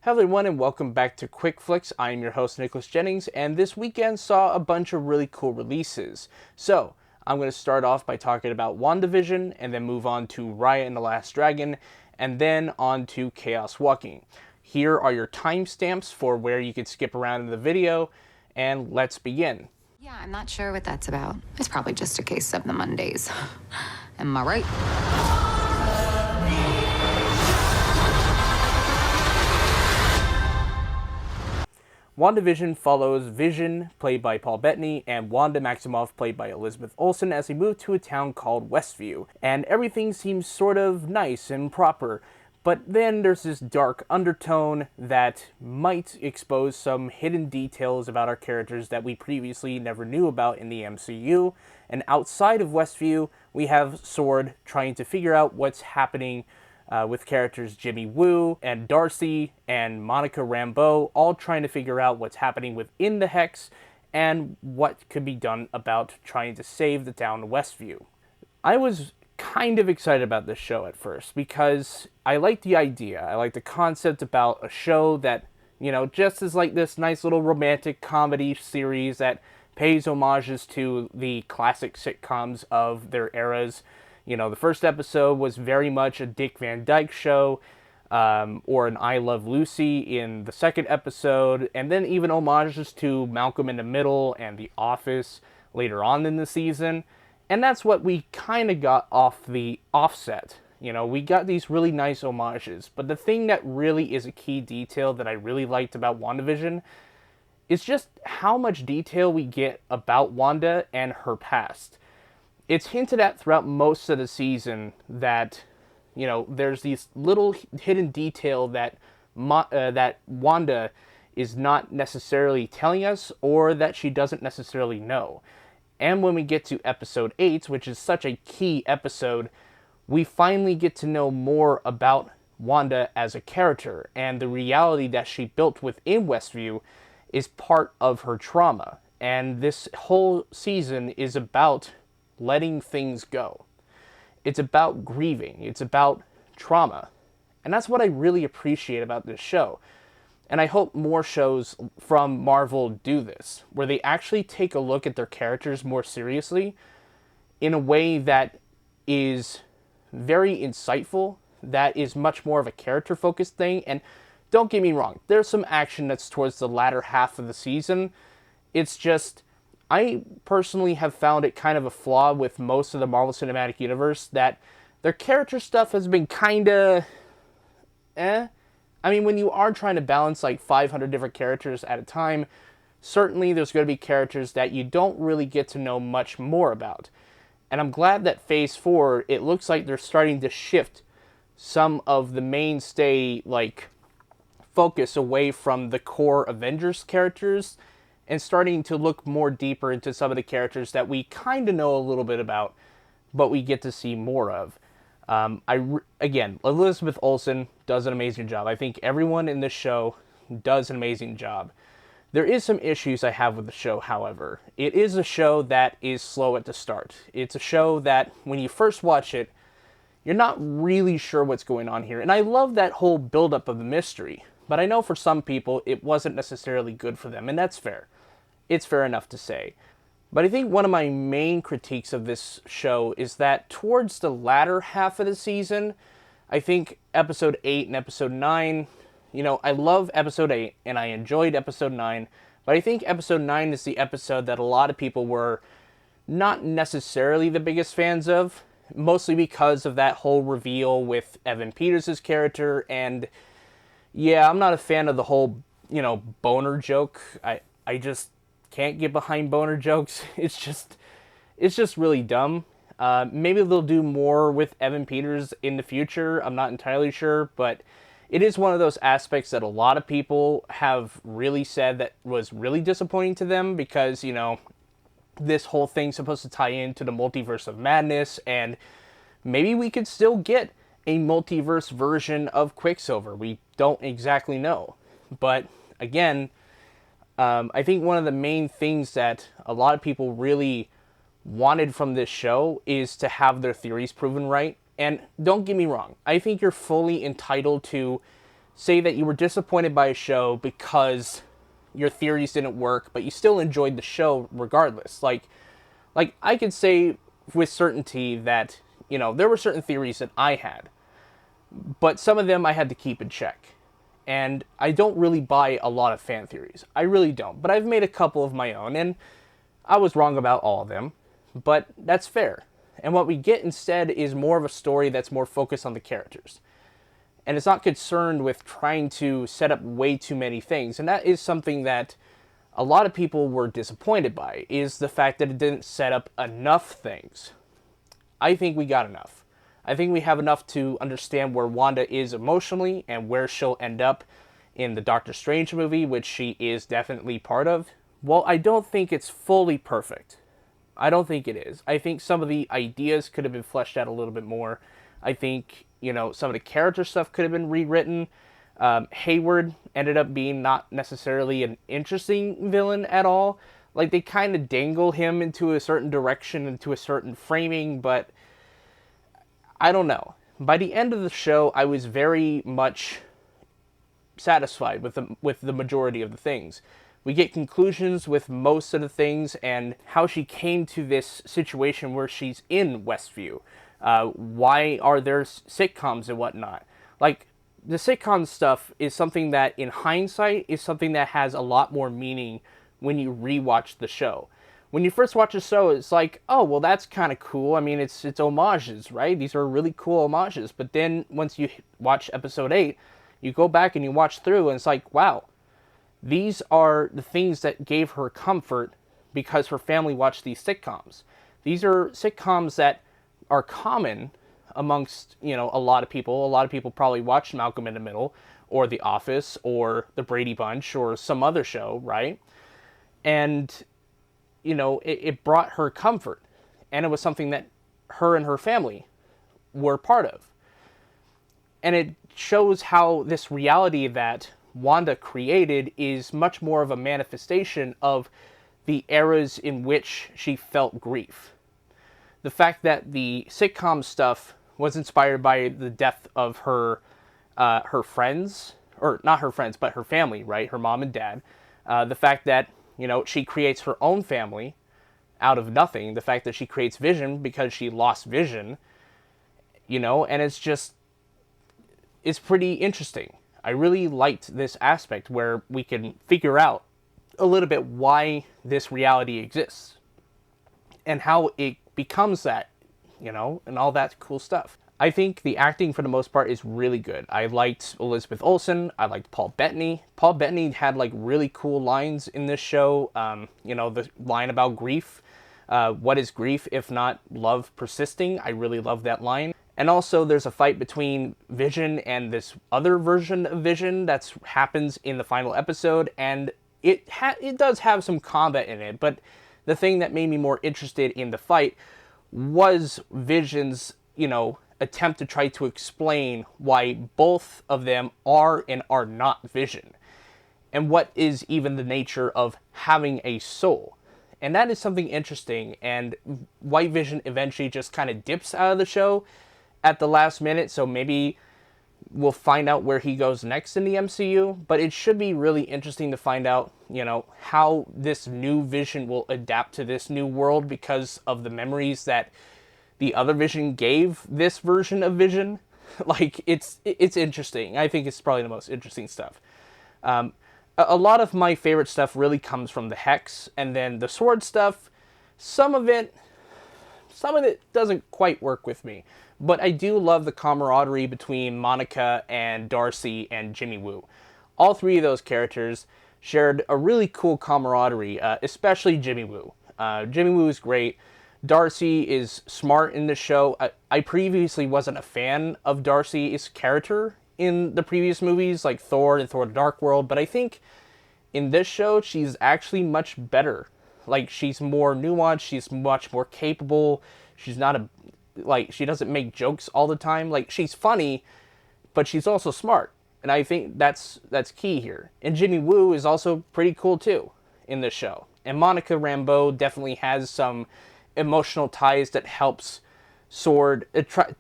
Hello everyone and welcome back to Quickflicks. I am your host Nicholas Jennings, and this weekend saw a bunch of really cool releases. So, I'm going to start off by talking about Wandavision, and then move on to Raya and the Last Dragon, and then on to Chaos Walking. Here are your timestamps for where you could skip around in the video, and let's begin. Yeah, I'm not sure what that's about. It's probably just a case of the Mondays. Am I right? WandaVision follows Vision, played by Paul Bettany, and Wanda Maximoff, played by Elizabeth Olsen, as they move to a town called Westview. And everything seems sort of nice and proper, but then there's this dark undertone that might expose some hidden details about our characters that we previously never knew about in the MCU. And outside of Westview, we have S.W.O.R.D. trying to figure out what's happening with characters Jimmy Woo and Darcy and Monica Rambeau, all trying to figure out what's happening within the Hex and what could be done about trying to save the town of Westview. I was kind of excited about this show at first because I like the idea. I like the concept about a show that, just as like this nice little romantic comedy series that pays homages to the classic sitcoms of their eras. The first episode was very much a Dick Van Dyke show, or an I Love Lucy in the second episode, and then even homages to Malcolm in the Middle and The Office later on in the season. And that's what we kind of got off the offset. We got these really nice homages, but the thing that really is a key detail that I really liked about WandaVision is just how much detail we get about Wanda and her past. It's hinted at throughout most of the season that, there's these little hidden detail that that Wanda is not necessarily telling us, or that she doesn't necessarily know. And when we get to episode 8, which is such a key episode, we finally get to know more about Wanda as a character, and the reality that she built within Westview is part of her trauma. And this whole season is about letting things go. It's about grieving. It's about trauma. And that's what I really appreciate about this show. And I hope more shows from Marvel do this, where they actually take a look at their characters more seriously in a way that is very insightful, that is much more of a character-focused thing. And don't get me wrong, there's some action that's towards the latter half of the season. It's just, I personally have found it kind of a flaw with most of the Marvel Cinematic Universe that their character stuff has been kind of I mean, when you are trying to balance like 500 different characters at a time, certainly there's going to be characters that you don't really get to know much more about. And I'm glad that Phase 4, it looks like they're starting to shift some of the mainstay focus away from the core Avengers characters and starting to look more deeper into some of the characters that we kind of know a little bit about, but we get to see more of. Again, Elizabeth Olsen does an amazing job. I think everyone in this show does an amazing job. There is some issues I have with the show, however. It is a show that is slow at the start. It's a show that, when you first watch it, you're not really sure what's going on here. And I love that whole buildup of the mystery. But I know for some people, it wasn't necessarily good for them, and that's fair. It's fair enough to say. But I think one of my main critiques of this show is that towards the latter half of the season, I think episode 8 and episode 9, I love episode 8 and I enjoyed episode 9, but I think episode 9 is the episode that a lot of people were not necessarily the biggest fans of, mostly because of that whole reveal with Evan Peters' character. And yeah, I'm not a fan of the whole, boner joke. I just can't get behind boner jokes. It's just really dumb. Maybe they'll do more with Evan Peters in the future. I'm not entirely sure, but it is one of those aspects that a lot of people have really said that was really disappointing to them because, this whole thing's supposed to tie into the multiverse of madness, and maybe we could still get a multiverse version of Quicksilver. We don't exactly know. But again, I think one of the main things that a lot of people really wanted from this show is to have their theories proven right. And don't get me wrong, I think you're fully entitled to say that you were disappointed by a show because your theories didn't work, but you still enjoyed the show regardless. Like I could say with certainty that, there were certain theories that I had, but some of them I had to keep in check. And I don't really buy a lot of fan theories. I really don't. But I've made a couple of my own, and I was wrong about all of them. But that's fair. And what we get instead is more of a story that's more focused on the characters. And it's not concerned with trying to set up way too many things. And that is something that a lot of people were disappointed by, is the fact that it didn't set up enough things. I think we got enough. I think we have enough to understand where Wanda is emotionally and where she'll end up in the Doctor Strange movie, which she is definitely part of. Well, I don't think it's fully perfect. I don't think it is. I think some of the ideas could have been fleshed out a little bit more. I think, some of the character stuff could have been rewritten. Hayward ended up being not necessarily an interesting villain at all. Like, they kind of dangle him into a certain direction, into a certain framing, but I don't know. By the end of the show, I was very much satisfied with the majority of the things. We get conclusions with most of the things and how she came to this situation where she's in Westview. Why are there sitcoms and whatnot? Like, the sitcom stuff is something that, in hindsight, is something that has a lot more meaning when you rewatch the show. When you first watch the show, it's like, oh, well, that's kind of cool. I mean, it's homages, right? These are really cool homages. But then once you watch episode 8, you go back and you watch through, and it's like, wow, these are the things that gave her comfort because her family watched these sitcoms. These are sitcoms that are common amongst, a lot of people. A lot of people probably watched Malcolm in the Middle or The Office or The Brady Bunch or some other show, right? And, it brought her comfort. And it was something that her and her family were part of. And it shows how this reality that Wanda created is much more of a manifestation of the eras in which she felt grief. The fact that the sitcom stuff was inspired by the death of her friends, or not her friends, but her family, right? Her mom and dad. The fact that, she creates her own family out of nothing. The fact that she creates Vision because she lost Vision, and it's pretty interesting. I really liked this aspect where we can figure out a little bit why this reality exists and how it becomes that, and all that cool stuff. I think the acting for the most part is really good. I liked Elizabeth Olsen. I liked Paul Bettany. Paul Bettany had really cool lines in this show. The line about grief. What is grief if not love persisting? I really love that line. And also there's a fight between Vision and this other version of Vision that happens in the final episode, and it does have some combat in it, but the thing that made me more interested in the fight was Vision's, attempt to try to explain why both of them are and are not Vision, and what is even the nature of having a soul. And that is something interesting, and White Vision eventually just kind of dips out of the show at the last minute, so maybe we'll find out where he goes next in the MCU, but it should be really interesting to find out, how this new Vision will adapt to this new world because of the memories that the other Vision gave this version of Vision. It's interesting. I think it's probably the most interesting stuff. A lot of my favorite stuff really comes from the Hex, and then the Sword stuff, some of it doesn't quite work with me. But I do love the camaraderie between Monica and Darcy and Jimmy Woo. All three of those characters shared a really cool camaraderie, especially Jimmy Woo. Jimmy Woo is great. Darcy is smart in the show. I previously wasn't a fan of Darcy's character in the previous movies, like Thor and Thor: The Dark World, but I think in this show, she's actually much better. She's more nuanced, she's much more capable, she's not she doesn't make jokes all the time. She's funny, but she's also smart. And I think that's key here. And Jimmy Woo is also pretty cool too in this show. And Monica Rambeau definitely has some emotional ties that helps Sword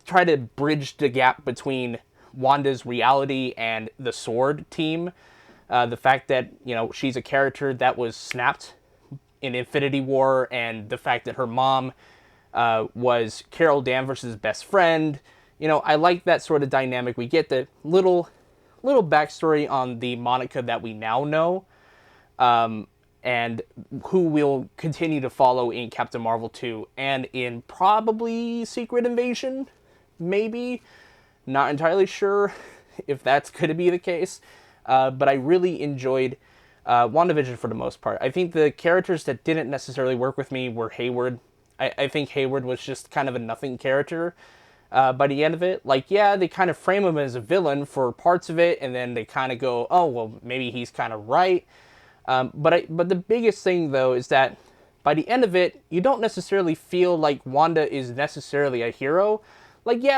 try to bridge the gap between Wanda's reality and the Sword team. The fact that, she's a character that was snapped in Infinity War, and the fact that her mom was Carol Danvers' best friend. I like that sort of dynamic. We get the little backstory on the Monica that we now know, and who we'll continue to follow in Captain Marvel 2 and in probably Secret Invasion, maybe. Not entirely sure if that's going to be the case, but I really enjoyed WandaVision for the most part. I think the characters that didn't necessarily work with me were Hayward. I think Hayward was just kind of a nothing character by the end of it. They kind of frame him as a villain for parts of it, and then they kind of go, oh, well, maybe he's kind of right. But the biggest thing, though, is that by the end of it, you don't necessarily feel like Wanda is necessarily a hero.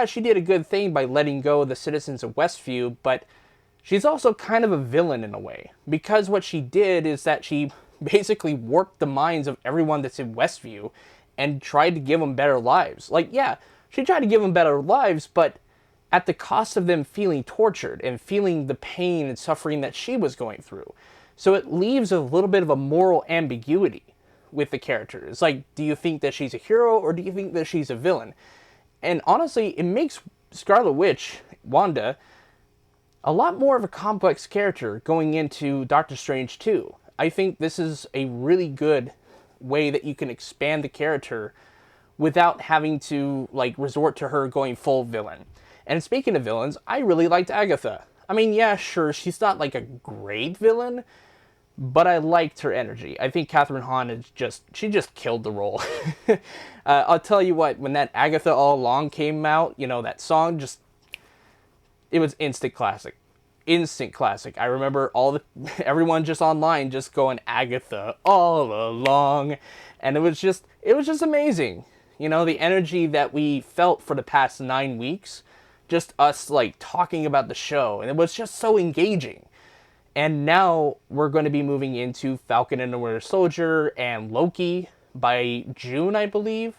She did a good thing by letting go of the citizens of Westview, but she's also kind of a villain in a way. Because what she did is that she basically warped the minds of everyone that's in Westview and tried to give them better lives. She tried to give them better lives, but at the cost of them feeling tortured and feeling the pain and suffering that she was going through. So it leaves a little bit of a moral ambiguity with the character. It's do you think that she's a hero or do you think that she's a villain? And honestly, it makes Scarlet Witch, Wanda, a lot more of a complex character going into Doctor Strange 2. I think this is a really good way that you can expand the character without having to resort to her going full villain. And speaking of villains, I really liked Agatha. I mean, yeah, sure, she's not a great villain, but I liked her energy. I think Catherine Hahn is she just killed the role. I'll tell you what, when that Agatha All Along came out, that song it was instant classic. Instant classic. I remember everyone just online just going Agatha All Along, and it was just amazing. The energy that we felt for the past 9 weeks, just us talking about the show, and it was just so engaging. And now we're going to be moving into Falcon and the Winter Soldier and Loki by June, I believe.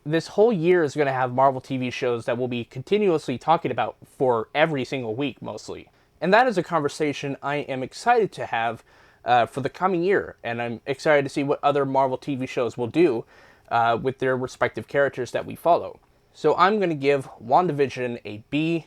This whole year is going to have Marvel TV shows that we'll be continuously talking about for every single week, mostly. And that is a conversation I am excited to have for the coming year. And I'm excited to see what other Marvel TV shows will do with their respective characters that we follow. So I'm going to give WandaVision a B+.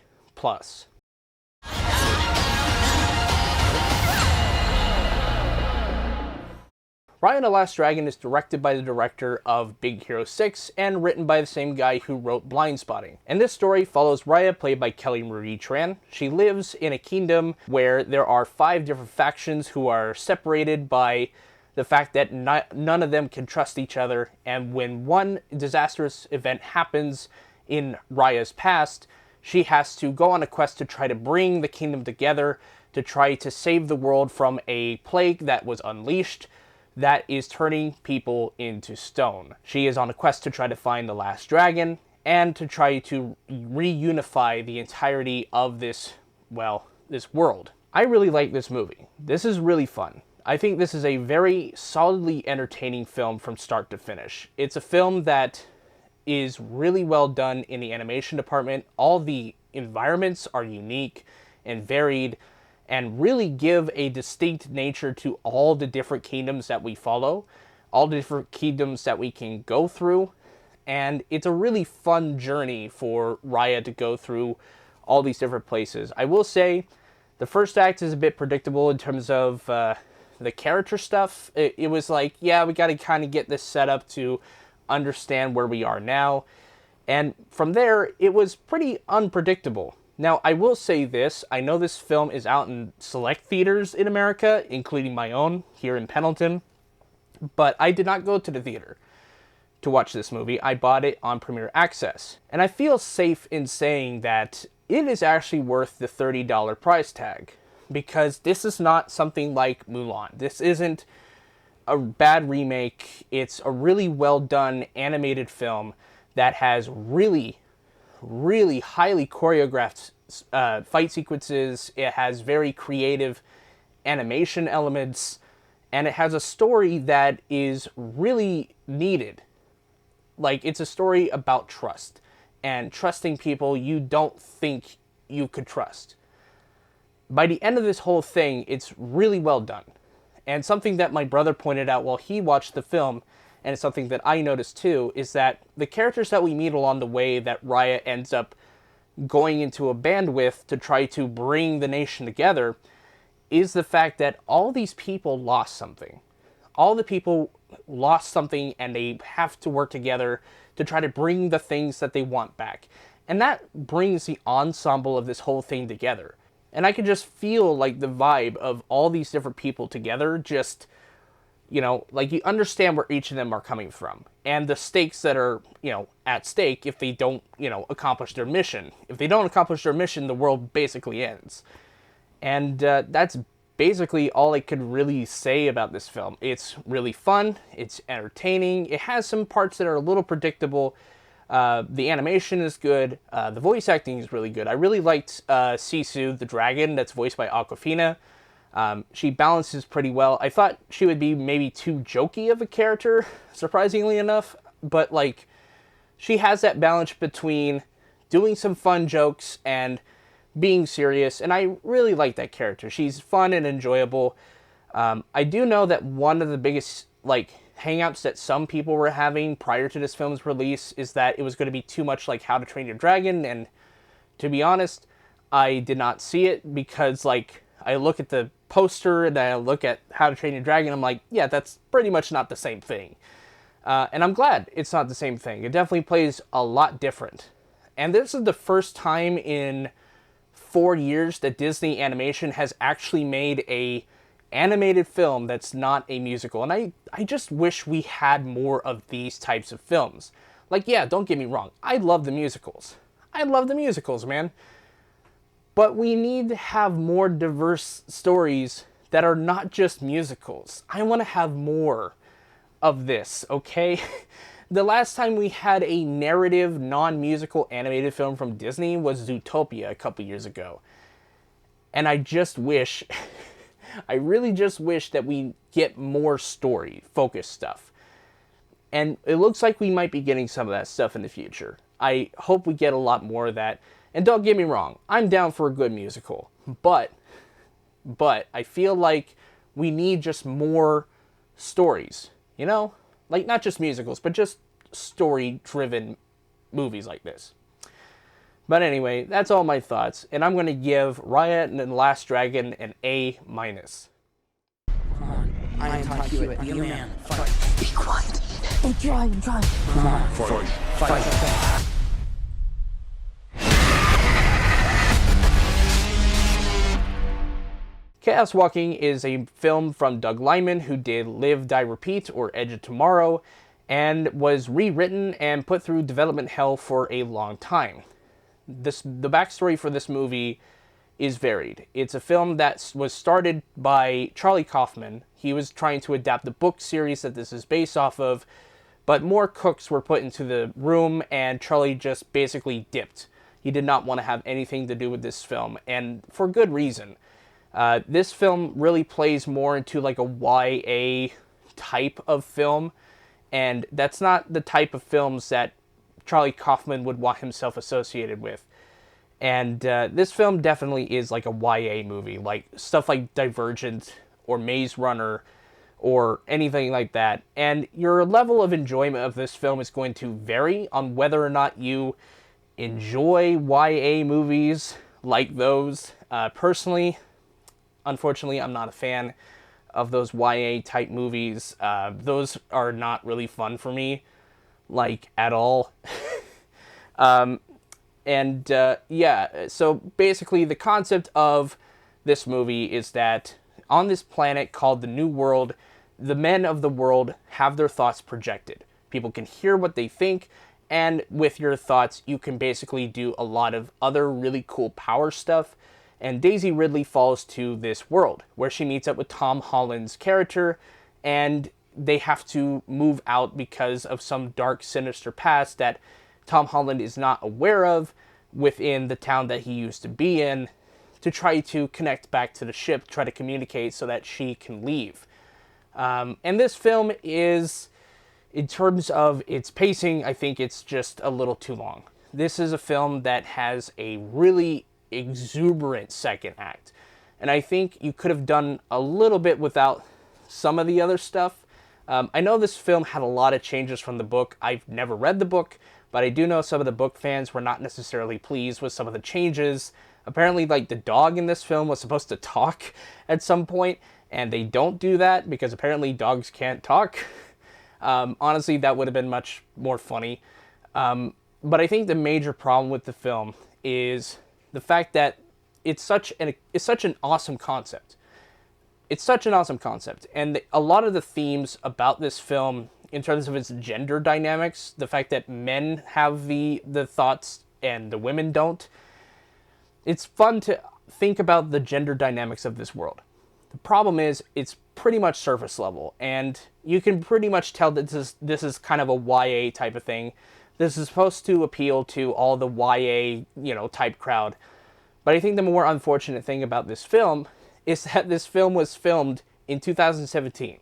Raya and the Last Dragon is directed by the director of Big Hero 6 and written by the same guy who wrote Blindspotting. And this story follows Raya, played by Kelly Marie Tran. She lives in a kingdom where there are 5 different factions who are separated by the fact that none of them can trust each other, and when one disastrous event happens in Raya's past, she has to go on a quest to try to bring the kingdom together to try to save the world from a plague that was unleashed that is turning people into stone. She is on a quest to try to find the last dragon and to try to reunify the entirety of this world. I really like this movie. This is really fun. I think this is a very solidly entertaining film from start to finish. It's a film that is really well done in the animation department. All the environments are unique and varied and really give a distinct nature to all the different kingdoms that we follow, all the different kingdoms that we can go through. And it's a really fun journey for Raya to go through all these different places. I will say the first act is a bit predictable in terms of the character stuff. It was we got to kind of get this set up to understand where we are now. And from there, it was pretty unpredictable. Now, I will say this. I know this film is out in select theaters in America, including my own here in Pendleton, but I did not go to the theater to watch this movie. I bought it on Premier Access. And I feel safe in saying that it is actually worth the $30 price tag, because this is not something like Mulan. This isn't a bad remake. It's a really well done animated film that has really highly choreographed fight sequences. It has very creative animation elements, and it has a story that is really needed. It's a story about trust and trusting people you don't think you could trust. By the end of this whole thing, it's really well done. And something that my brother pointed out while he watched the film, and it's something that I noticed too, is that the characters that we meet along the way that Raya ends up going into a band with to try to bring the nation together is the fact that all these people lost something. All the people lost something and they have to work together to try to bring the things that they want back. And that brings the ensemble of this whole thing together. And I could just feel like the vibe of all these different people together, just, like you understand where each of them are coming from. And the stakes that are, at stake if they don't, accomplish their mission. If they don't accomplish their mission, the world basically ends. And that's basically all I could really say about this film. It's really fun. It's entertaining. It has some parts that are a little predictable. The animation is good. The voice acting is really good. I really liked Sisu, the dragon, that's voiced by Awkwafina. She balances pretty well. I thought she would be maybe too jokey of a character, surprisingly enough. But, she has that balance between doing some fun jokes and being serious. And I really like that character. She's fun and enjoyable. I do know that one of the biggest, hang-ups that some people were having prior to this film's release is that it was going to be too much like How to Train Your Dragon, and to be honest, I did not see it because, I look at the poster and I look at How to Train Your Dragon, I'm like, yeah, that's pretty much not the same thing. And I'm glad it's not the same thing. It definitely plays a lot different. And this is the first time in 4 years that Disney Animation has actually made a animated film that's not a musical. And I just wish we had more of these types of films. Yeah, don't get me wrong. I love the musicals. I love the musicals, man. But we need to have more diverse stories that are not just musicals. I want to have more of this, okay? The last time we had a narrative, non-musical animated film from Disney was Zootopia a couple years ago. And I just wish... I really just wish that we get more story-focused stuff. And it looks like we might be getting some of that stuff in the future. I hope we get a lot more of that. And don't get me wrong, I'm down for a good musical. But I feel like we need just more stories, not just musicals, but just story-driven movies like this. But anyway, that's all my thoughts, and I'm going to give Raya and the Last Dragon an A-. Come on, I taught you it. Be a man. Fight. Be quiet. I'm trying. Come on. Fight. Chaos Walking is a film from Doug Liman, who did Live, Die, Repeat, or Edge of Tomorrow, and was rewritten and put through development hell for a long time. The backstory for this movie is varied. It's a film that was started by Charlie Kaufman. He was trying to adapt the book series that this is based off of, but more cooks were put into the room and Charlie just basically dipped. He did not want to have anything to do with this film, and for good reason. This film really plays more into a YA type of film, and that's not the type of films that Charlie Kaufman would want himself associated with. And this film definitely is a YA movie, stuff like Divergent or Maze Runner or anything like that. And your level of enjoyment of this film is going to vary on whether or not you enjoy YA movies like those. Personally, unfortunately, I'm not a fan of those YA type movies. Those are not really fun for me. At all. So basically the concept of this movie is that on this planet called the New World, the men of the world have their thoughts projected. People can hear what they think, and with your thoughts, you can basically do a lot of other really cool power stuff. And Daisy Ridley falls to this world, where she meets up with Tom Holland's character, and they have to move out because of some dark, sinister past that Tom Holland is not aware of within the town that he used to be in, to try to connect back to the ship, try to communicate so that she can leave. And this film is, in terms of its pacing, I think it's just a little too long. This is a film that has a really exuberant second act. And I think you could have done a little bit without some of the other stuff. I know this film had a lot of changes from the book. I've never read the book, but I do know some of the book fans were not necessarily pleased with some of the changes. Apparently, like, the dog in this film was supposed to talk at some point, and they don't do that because apparently dogs can't talk. Honestly, that would have been much more funny. But I think the major problem with the film is the fact that it's such an awesome concept. It's such an awesome concept, and a lot of the themes about this film, in terms of its gender dynamics, the fact that men have the thoughts and the women don't, it's fun to think about the gender dynamics of this world. The problem is, it's pretty much surface level, and you can pretty much tell that this is kind of a YA type of thing. This is supposed to appeal to all the YA, type crowd. But I think the more unfortunate thing about this film is that this film was filmed in 2017.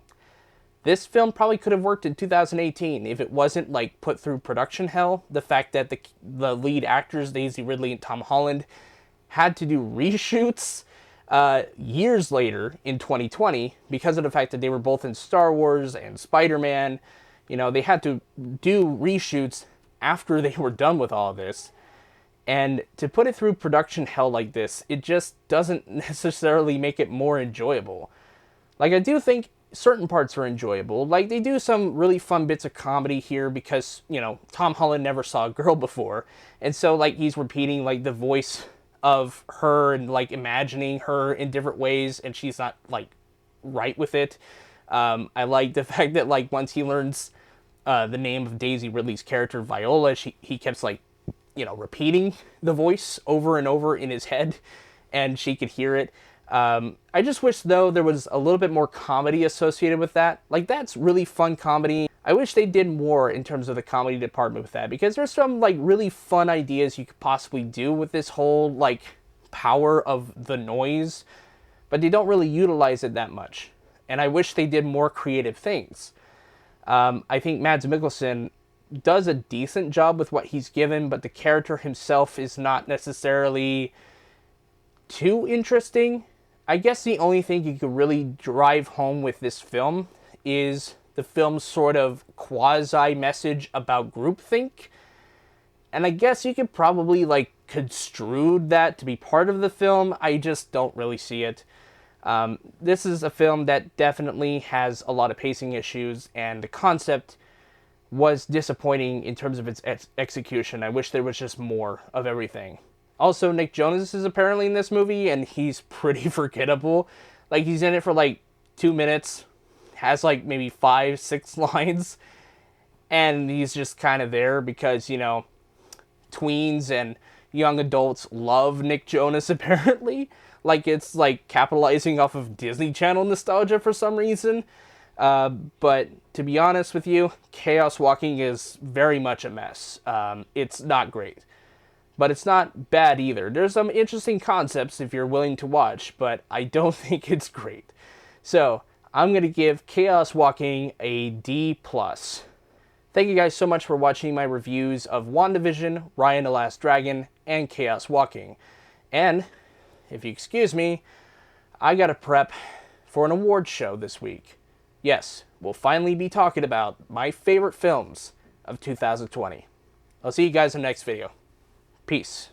This film probably could have worked in 2018 if it wasn't, like, put through production hell. The fact that the lead actors, Daisy Ridley and Tom Holland, had to do reshoots years later in 2020 because of the fact that they were both in Star Wars and Spider-Man. They had to do reshoots after they were done with all of this. And to put it through production hell like this, it just doesn't necessarily make it more enjoyable. Like, I do think certain parts are enjoyable. Like, they do some really fun bits of comedy here because, Tom Holland never saw a girl before. And so, like, he's repeating, like, the voice of her and, like, imagining her in different ways, and she's not, like, right with it. I like the fact that, like, once he learns the name of Daisy Ridley's character, Viola, he keeps, like, repeating the voice over and over in his head, and she could hear it. I just wish, though, there was a little bit more comedy associated with that. Like, that's really fun comedy. I wish they did more in terms of the comedy department with that, because there's some, like, really fun ideas you could possibly do with this whole, like, power of the noise, but they don't really utilize it that much. And I wish they did more creative things. I think Mads Mikkelsen does a decent job with what he's given, but the character himself is not necessarily too interesting. I guess the only thing you could really drive home with this film is the film's sort of quasi-message about groupthink. And I guess you could probably, like, construe that to be part of the film. I just don't really see it. This is a film that definitely has a lot of pacing issues, and the concept was disappointing in terms of its execution. I wish there was just more of everything. Also, Nick Jonas is apparently in this movie, and he's pretty forgettable. Like, he's in it for, like, 2 minutes, has, like, maybe 5-6 lines, and he's just kind of there because, tweens and young adults love Nick Jonas, apparently. Like, it's, like, capitalizing off of Disney Channel nostalgia for some reason. But to be honest with you, Chaos Walking is very much a mess. It's not great. But it's not bad either. There's some interesting concepts if you're willing to watch, but I don't think it's great. So, I'm going to give Chaos Walking a D+. Thank you guys so much for watching my reviews of WandaVision, Raya and the Last Dragon, and Chaos Walking. And, if you excuse me, I gotta prep for an awards show this week. Yes, we'll finally be talking about my favorite films of 2020. I'll see you guys in the next video. Peace.